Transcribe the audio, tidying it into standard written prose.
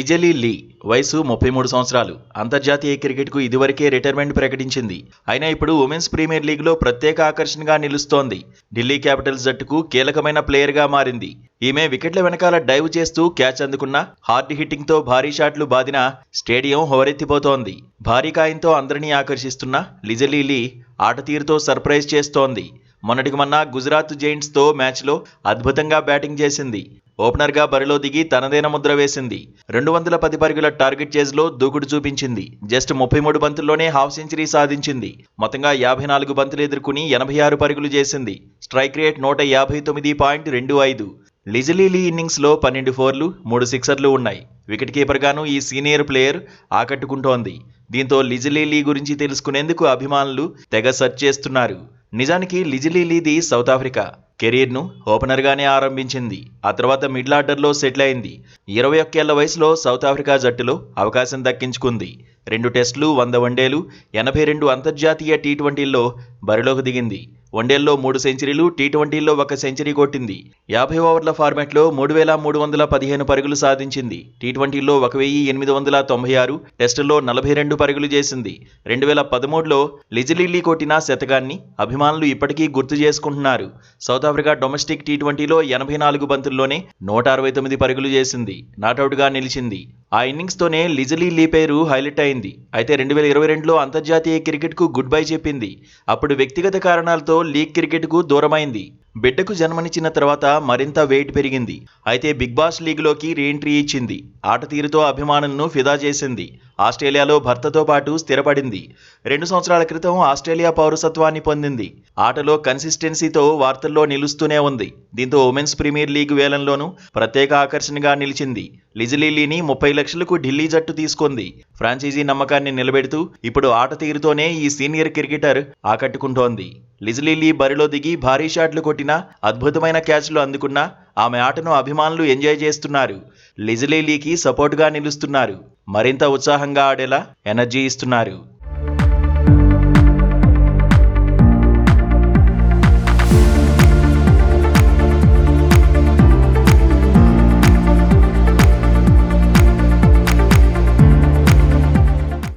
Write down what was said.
Lizelle లీ వయసు 33 సంవత్సరాలు. అంతర్జాతీయ క్రికెట్కు ఇదివరకే రిటైర్మెంట్ ప్రకటించింది. అయినా ఇప్పుడు ఉమెన్స్ ప్రీమియర్ లీగ్లో ప్రత్యేక ఆకర్షణగా నిలుస్తోంది. ఢిల్లీ క్యాపిటల్స్ జట్టుకు కీలకమైన ప్లేయర్గా మారింది. ఈమె వికెట్ల వెనకాల డైవ్ చేస్తూ క్యాచ్ అందుకున్న, హార్డ్ హిట్టింగ్తో భారీ షాట్లు బాదిన స్టేడియం హోరెత్తిపోతోంది. భారీ కాయంతో అందరినీ ఆకర్షిస్తున్న లిజలీ లీ ఆట తీరుతో సర్ప్రైజ్ చేస్తోంది. మొన్నటికి మొన్న గుజరాత్ జైంట్స్తో మ్యాచ్లో అద్భుతంగా బ్యాటింగ్ చేసింది. ఓపెనర్గా బరిలో దిగి తనదైన ముద్ర వేసింది. 210 పరుగుల టార్గెట్ చేజ్లో దూకుడు చూపించింది. జస్ట్ 33 బంతుల్లోనే హాఫ్ సెంచరీ సాధించింది. మొత్తంగా 54 బంతులు ఎదుర్కొని 86 పరుగులు చేసింది. Strike rate 150.25. లిజలీ లీ ఇన్నింగ్స్లో 12 ఫోర్లు, 3 సిక్సర్లు ఉన్నాయి. వికెట్ కీపర్గాను ఈ సీనియర్ ప్లేయర్ ఆకట్టుకుంటోంది. దీంతో లిజలీ లీ గురించి తెలుసుకునేందుకు అభిమానులు తెగ సెర్చ్ చేస్తున్నారు. నిజానికి లిజలీ లీది సౌత్ ఆఫ్రికా. కెరీర్ను ఓపెనర్గానే ఆరంభించింది. ఆ తర్వాత మిడిల్ ఆర్డర్లో సెటిల్ అయింది. 21 ఏళ్ల వయసులో సౌత్ ఆఫ్రికా జట్టులో అవకాశం దక్కించుకుంది. 2 టెస్టులు, 100 వన్డేలు, 82 అంతర్జాతీయ టీ20ల్లో బరిలోకి దిగింది. వన్డేల్లో 3 సెంచరీలు, టీ20ల్లో 1 సెంచరీ కొట్టింది. 50 ఓవర్ల ఫార్మాట్లో 3,315 పరుగులు సాధించింది. టీ20ల్లో 1,896, టెస్టుల్లో 42 పరుగులు చేసింది. 2013లో లిజలీ లీ కొట్టిన శతకాన్ని అభిమానులు ఇప్పటికీ గుర్తు చేసుకుంటున్నారు. సౌత్ ఆఫ్రికా డొమెస్టిక్ టీ20లో 84 బంతుల్లోనే 169 పరుగులు చేసింది. నాటౌట్గా నిలిచింది. ఆ ఇన్నింగ్స్తోనే లిజలీ లీ పేరు హైలైట్ అయింది. అయితే 2022లో అంతర్జాతీయ క్రికెట్కు గుడ్ బై చెప్పింది. అప్పుడు వ్యక్తిగత కారణాలతో లీగ్ క్రికెట్కు దూరమైంది. బిడ్డకు జన్మనిచ్చిన తర్వాత మరింత వెయిట్ పెరిగింది. అయితే బిగ్ బాస్ లీగ్లోకి రీఎంట్రీ ఇచ్చింది. ఆట తీరుతో అభిమానులను ఫిదా చేసింది. ఆస్ట్రేలియాలో భర్తతో పాటు స్థిరపడింది. 2 సంవత్సరాల క్రితం ఆస్ట్రేలియా పౌరసత్వాన్ని పొందింది. ఆటలో కన్సిస్టెన్సీతో వార్తల్లో నిలుస్తూనే ఉంది. దీంతో ఉమెన్స్ ప్రీమియర్ లీగ్ వేలంలోనూ ప్రత్యేక ఆకర్షణగా నిలిచింది. లిజలీ లీని 30 లక్షలకు ఢిల్లీ జట్టు తీసుకుంది. ఫ్రాంచైజీ నమ్మకాన్ని నిలబెడుతూ ఇప్పుడు ఆట తీరుతోనే ఈ సీనియర్ క్రికెటర్ ఆకట్టుకుంటోంది. లిజలీ లీ బరిలో దిగి భారీ షాట్లు కొట్టినా, అద్భుతమైన క్యాచ్లు అందుకున్నా ఆమె ఆటను అభిమానులు ఎంజాయ్ చేస్తున్నారు. లిజలీ లీకి సపోర్టుగా నిలుస్తున్నారు. మరింత ఉత్సాహంగా ఆడేలా ఎనర్జీ ఇస్తున్నారు.